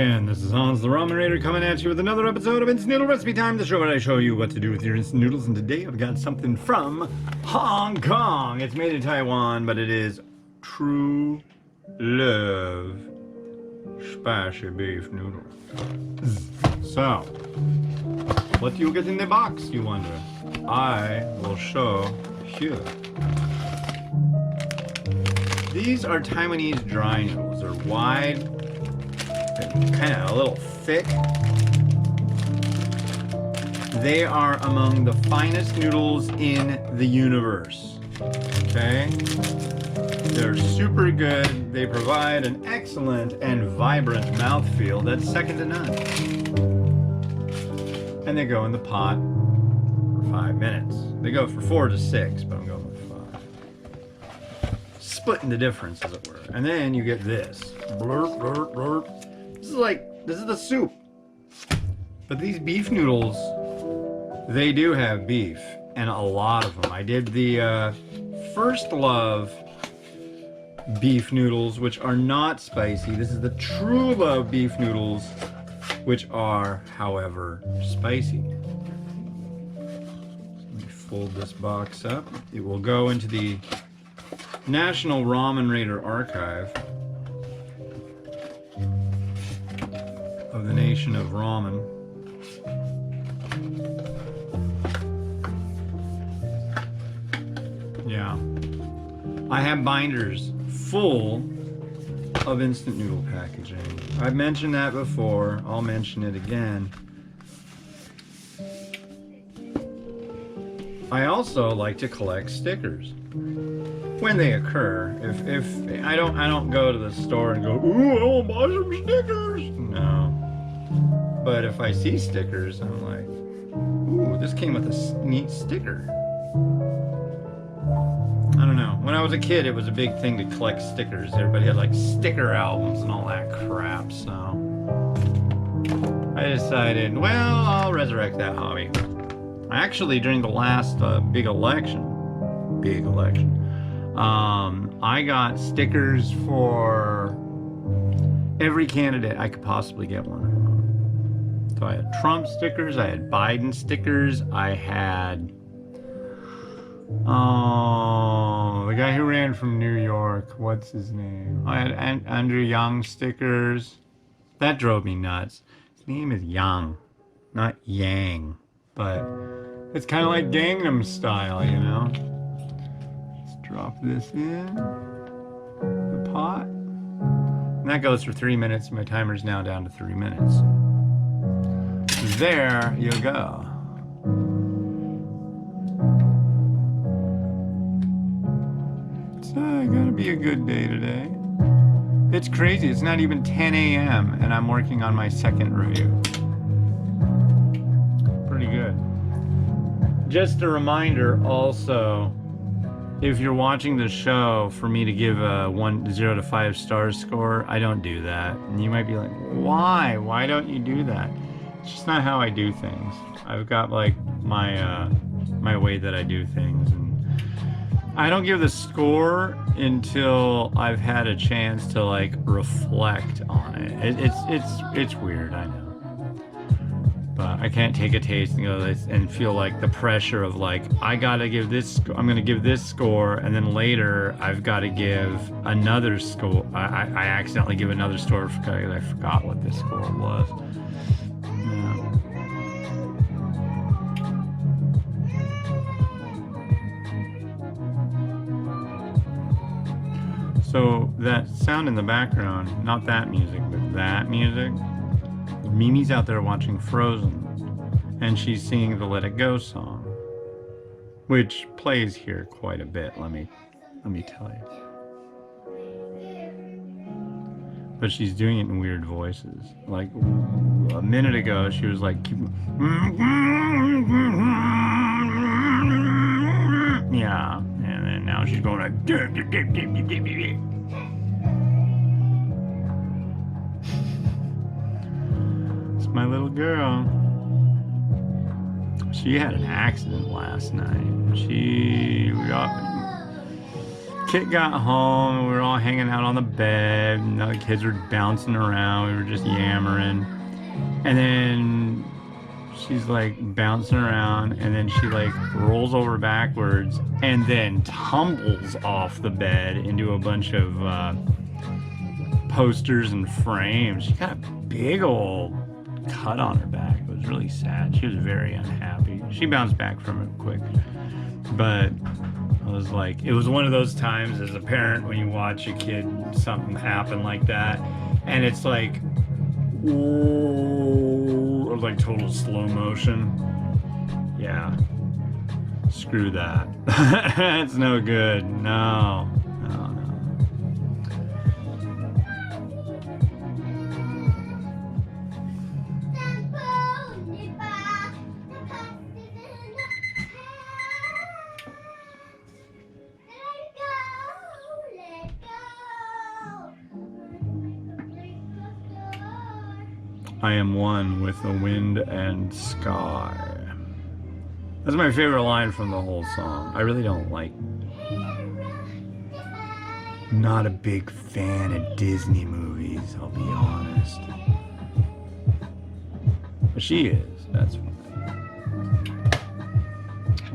again. This is Hans the Ramen Raider coming at you with another episode of Instant Noodle Recipe Time, the show where I show you what to do with your instant noodles. And today I've got something from Hong Kong. It's made in Taiwan, but it is true love spicy beef noodles. So, what do you get in the box, you wonder? I will show you. These are Taiwanese dry noodles. They're wide, kind of a little thick. They are among the finest noodles in the universe. Okay? They're super good. They provide an excellent and vibrant mouthfeel that's second to none. And they go in the pot for 5 minutes. They go for 4 to 6, but I'm going with 5. Splitting the difference, as it were. And then you get this. Blurp, blurp, blurp. This is the soup. But these beef noodles, they do have beef, and a lot of them. I did the First Love beef noodles, which are not spicy. This is the True Love beef noodles, which are, however, spicy. Let me fold this box up. It will go into the National Ramen Raider Archive of the Nation of Ramen. Yeah. I have binders full of instant noodle packaging. I've mentioned that before. I'll mention it again. I also like to collect stickers when they occur. If I don't go to the store and go, ooh, I want to buy some stickers. No. But if I see stickers, I'm like, ooh, this came with a neat sticker. I don't know. When I was a kid, it was a big thing to collect stickers. Everybody had like sticker albums and all that crap, so I decided, well, I'll resurrect that hobby. Actually, during the last big election, I got stickers for every candidate I could possibly get one. So I had Trump stickers, I had Biden stickers, I had the guy who ran from New York, what's his name? I had Andrew Yang stickers. That drove me nuts. His name is Yang, not Yang, but it's kind of like Gangnam Style, you know? Let's drop this in the pot. And that goes for 3 minutes. My timer's now down to 3 minutes. There you go. So, gonna be a good day today. It's crazy, it's not even 10 a.m. and I'm working on my second review. Pretty good. Just a reminder also, if you're watching the show, for me to give a 0 to 5 stars score, I don't do that. And you might be like, why? Why don't you do that? It's just not how I do things. I've got like my way that I do things, and I don't give the score until I've had a chance to like reflect on it. It's weird, I know, but I can't take a taste and go and feel like the pressure of like I gotta give this. I'm gonna give this score, and then later I've got to give another score. I accidentally give another score because I forgot what this score was. So that sound in the background, not that music, but that music, Mimi's out there watching Frozen, and she's singing the Let It Go song, which plays here quite a bit, let me tell you. But she's doing it in weird voices. Like a minute ago, she was like, yeah, and then now she's going like, it's my little girl. She had an accident last night. She got kid got home and we were all hanging out on the bed and the kids were bouncing around. We were just yammering. And then she's like bouncing around and then she like rolls over backwards and then tumbles off the bed into a bunch of posters and frames. She got a big old cut on her back. It was really sad. She was very unhappy. She bounced back from it quick. But I was like, it was one of those times as a parent when you watch a kid, something happen like that, and it's like, or like total slow motion. Yeah. Screw that. It's no good. No. No, no. I am one with the wind and sky. That's my favorite line from the whole song. I really don't like... Not a big fan of Disney movies, I'll be honest. But she is, that's one thing.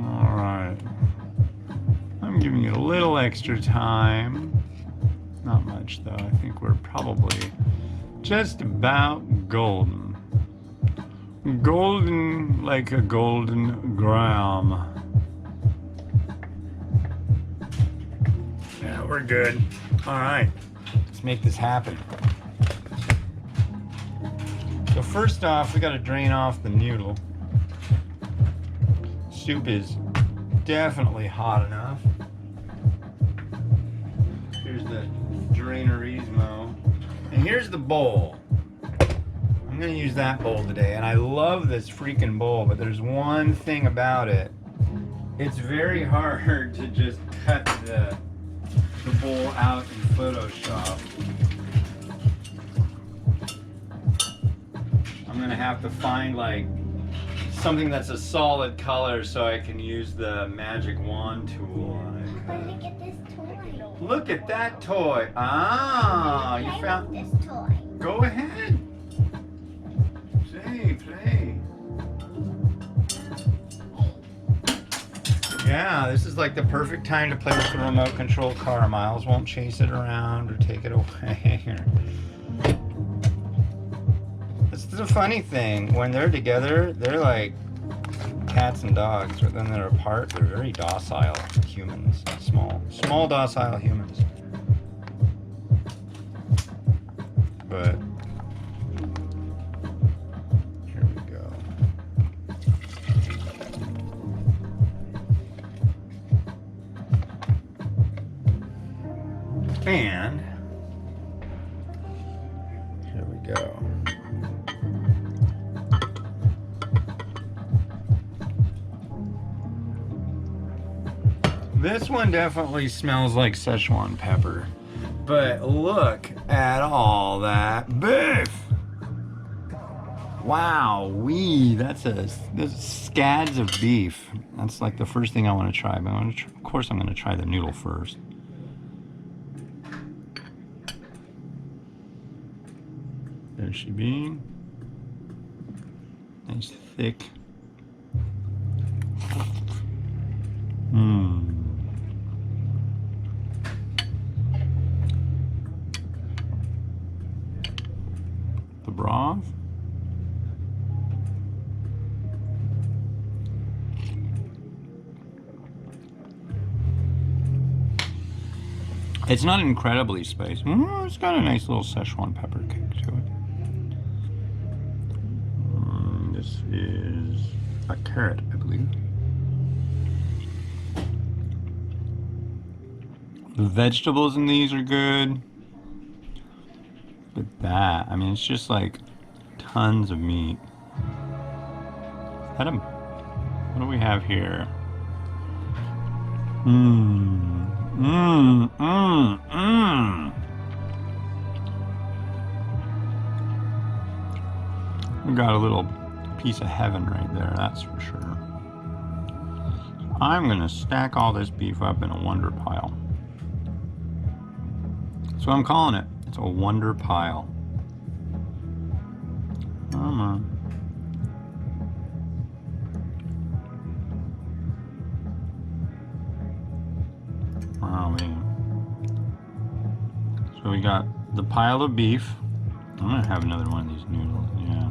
Alright. I'm giving it a little extra time. Not much though, I think we're probably just about golden. Golden like a golden gram. Yeah, we're good. Alright, let's make this happen. So first off, we gotta drain off the noodle. Soup is definitely hot enough. Here's the drainerismo. And here's the bowl. I'm gonna use that bowl today, and I love this freaking bowl, but there's one thing about it. It's very hard to just cut the bowl out in Photoshop. I'm gonna have to find like something that's a solid color so I can use the magic wand tool on it. But look at this toy. Look at that toy. Ah, you found this toy. Go ahead. Play. Yeah, this is like the perfect time to play with the remote control car. Miles won't chase it around or take it away. This is the funny thing. When they're together, they're like cats and dogs. But then they're apart, they're very docile humans. Small docile humans. But here we go. And here we go. This one definitely smells like Szechuan pepper. But look at all that beef! Wow, that's scads of beef. That's like the first thing I want to try. But of course, I'm going to try the noodle first. There she be. Nice thick. Mmm. The broth. It's not incredibly spicy. It's got a nice little Szechuan pepper kick to it. This is a carrot, I believe. The vegetables in these are good. Look at that. I mean, it's just like tons of meat. What do we have here? We got a little piece of heaven right there, that's for sure. I'm gonna stack all this beef up in a wonder pile. That's what I'm calling it. It's a wonder pile. Come on. Oh man. So we got the pile of beef. I'm gonna have another one of these noodles, yeah.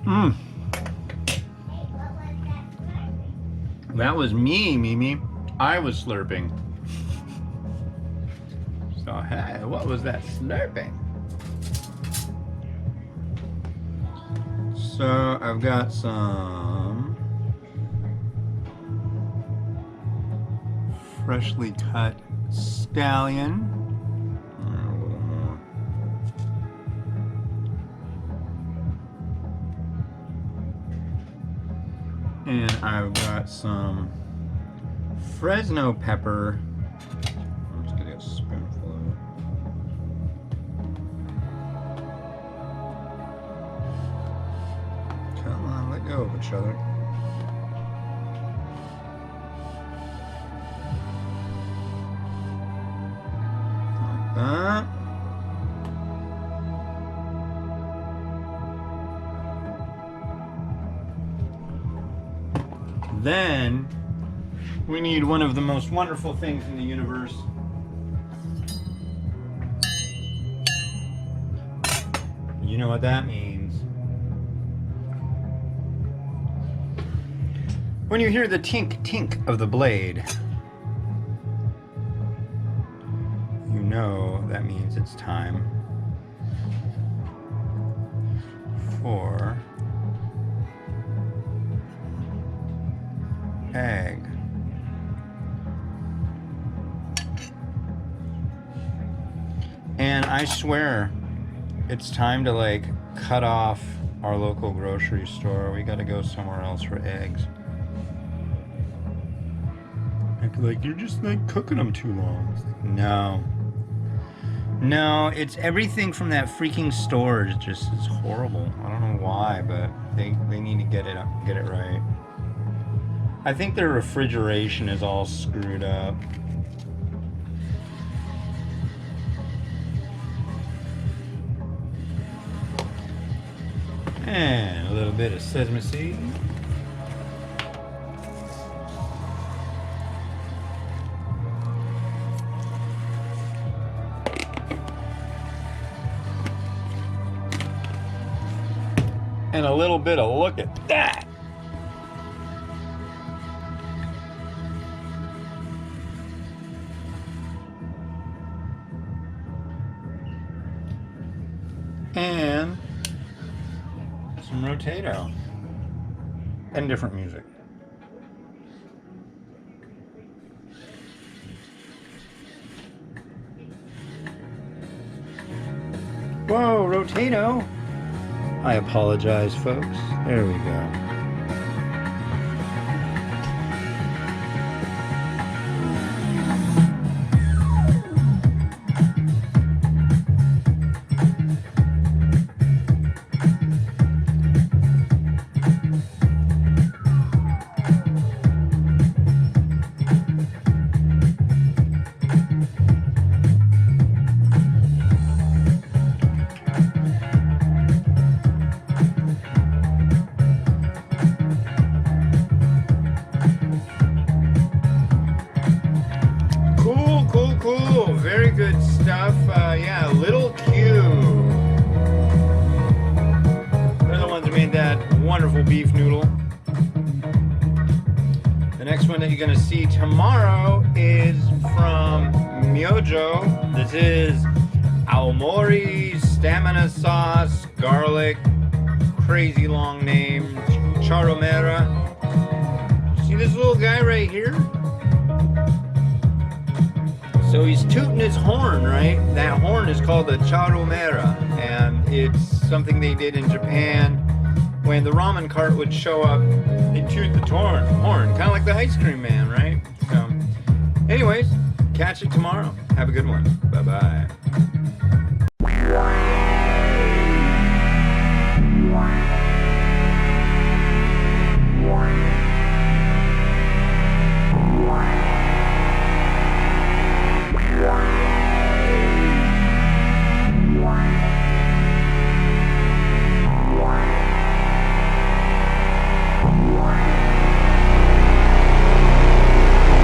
Mmm. That was me, Mimi. I was slurping. So, hey, what was that slurping? So, I've got some freshly cut scallion. A little more. And I've got some Fresno pepper. I'm just gonna get a spoonful of it. Come on, let go of each other. Like that. Then we need one of the most wonderful things in the universe. You know what that means. When you hear the tink tink of the blade, you know that means it's time for egg. And I swear it's time to like cut off our local grocery store. We gotta go somewhere else for eggs. Like you're just like cooking them too long. It's like, no. No, it's everything from that freaking store is just is horrible. I don't know why, but they need to get it right. I think their refrigeration is all screwed up. And a little bit of sesame seed. And a little bit of look at that. And some rotato and different music. Whoa, rotato. I apologize, folks. There we go. Cool. Very good stuff. Yeah, Little Q. They're the ones who made that wonderful beef noodle. The next one that you're going to see tomorrow is from Myojo. This is Aomori stamina sauce, garlic, crazy long name, charomera. See this little guy right here? So he's tooting his horn, right? That horn is called a charomera, and it's something they did in Japan. When the ramen cart would show up, they'd toot the horn, kind of like the ice cream man, right? So, anyways, catch it tomorrow. Have a good one. Bye-bye.